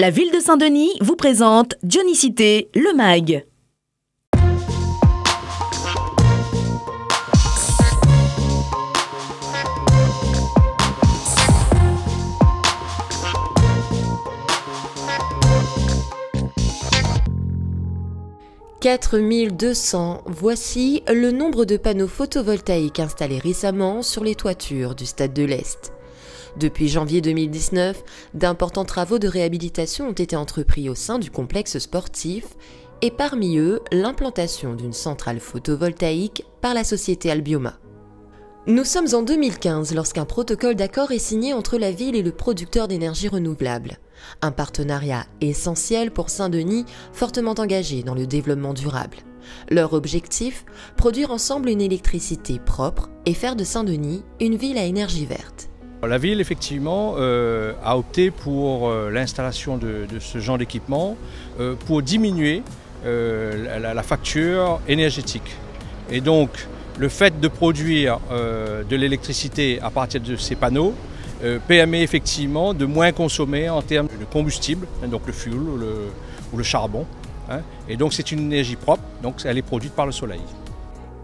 La ville de Saint-Denis vous présente Dionicité, le MAG. « 4200, voici le nombre de panneaux photovoltaïques installés récemment sur les toitures du Stade de l'Est. Depuis janvier 2019, d'importants travaux de réhabilitation ont été entrepris au sein du complexe sportif et parmi eux, l'implantation d'une centrale photovoltaïque par la société Albioma. Nous sommes en 2015 lorsqu'un protocole d'accord est signé entre la ville et le producteur d'énergie renouvelable. Un partenariat essentiel pour Saint-Denis, fortement engagé dans le développement durable. Leur objectif, produire ensemble une électricité propre et faire de Saint-Denis une ville à énergie verte. La ville, effectivement, a opté pour l'installation de ce genre d'équipement pour diminuer la facture énergétique. Et donc, le fait de produire de l'électricité à partir de ces panneaux permet effectivement de moins consommer en termes de combustible, donc le fuel ou le charbon. Et donc, c'est une énergie propre, donc elle est produite par le soleil.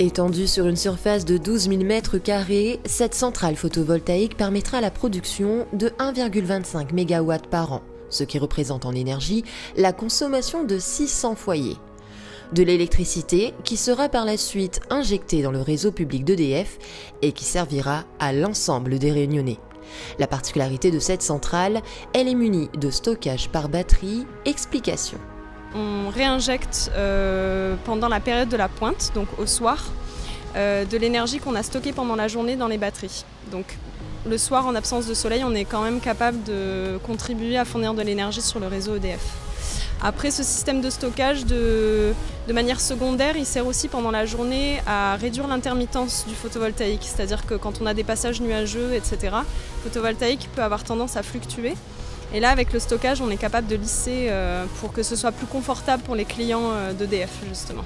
Étendue sur une surface de 12 000 m², cette centrale photovoltaïque permettra la production de 1,25 MW par an, ce qui représente en énergie la consommation de 600 foyers. De l'électricité qui sera par la suite injectée dans le réseau public d'EDF et qui servira à l'ensemble des Réunionnais. La particularité de cette centrale, elle est munie de stockage par batterie. Explication. On réinjecte pendant la période de la pointe, donc au soir, de l'énergie qu'on a stockée pendant la journée dans les batteries. Donc le soir, en absence de soleil, on est quand même capable de contribuer à fournir de l'énergie sur le réseau EDF. Après, ce système de stockage, de manière secondaire, il sert aussi pendant la journée à réduire l'intermittence du photovoltaïque. C'est-à-dire que quand on a des passages nuageux, etc., le photovoltaïque peut avoir tendance à fluctuer. Et là, avec le stockage, on est capable de lisser pour que ce soit plus confortable pour les clients d'EDF, justement.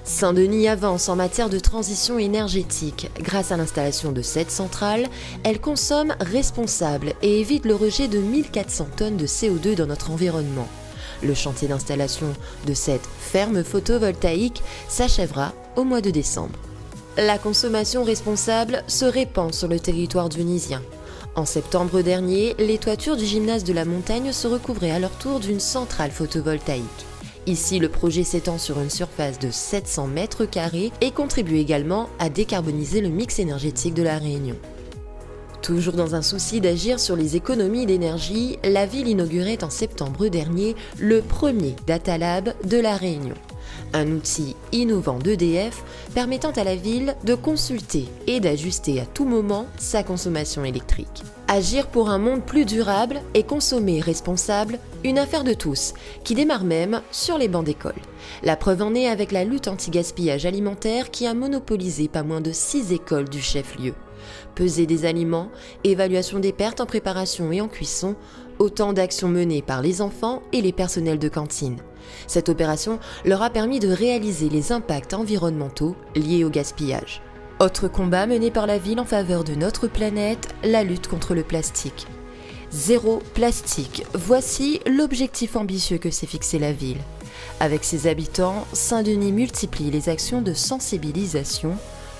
Saint-Denis avance en matière de transition énergétique. Grâce à l'installation de cette centrale, elle consomme responsable et évite le rejet de 1400 tonnes de CO2 dans notre environnement. Le chantier d'installation de cette ferme photovoltaïque s'achèvera au mois de décembre. La consommation responsable se répand sur le territoire dionysien. En septembre dernier, les toitures du gymnase de la Montagne se recouvraient à leur tour d'une centrale photovoltaïque. Ici, le projet s'étend sur une surface de 700 m² et contribue également à décarboniser le mix énergétique de la Réunion. Toujours dans un souci d'agir sur les économies d'énergie, la ville inaugurait en septembre dernier le premier Data Lab de la Réunion. Un outil innovant d'EDF permettant à la ville de consulter et d'ajuster à tout moment sa consommation électrique. Agir pour un monde plus durable et consommer responsable, une affaire de tous, qui démarre même sur les bancs d'école. La preuve en est avec la lutte anti-gaspillage alimentaire qui a monopolisé pas moins de 6 écoles du chef-lieu. Pesée des aliments, évaluation des pertes en préparation et en cuisson, autant d'actions menées par les enfants et les personnels de cantine. Cette opération leur a permis de réaliser les impacts environnementaux liés au gaspillage. Autre combat mené par la ville en faveur de notre planète, la lutte contre le plastique. Zéro plastique, voici l'objectif ambitieux que s'est fixé la ville. Avec ses habitants, Saint-Denis multiplie les actions de sensibilisation.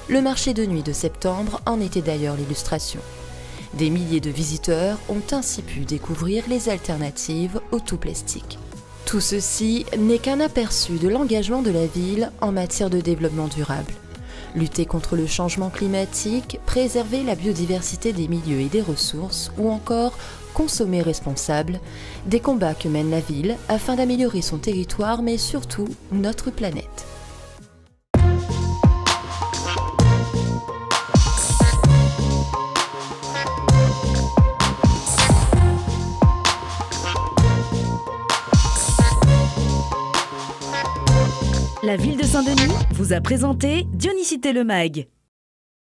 Le marché de nuit de septembre en était d'ailleurs l'illustration. Des milliers de visiteurs ont ainsi pu découvrir les alternatives au tout plastique. Tout ceci n'est qu'un aperçu de l'engagement de la ville en matière de développement durable. Lutter contre le changement climatique, préserver la biodiversité des milieux et des ressources, ou encore consommer responsable, des combats que mène la ville afin d'améliorer son territoire mais surtout notre planète. La ville de Saint-Denis vous a présenté Dionicité le MAG.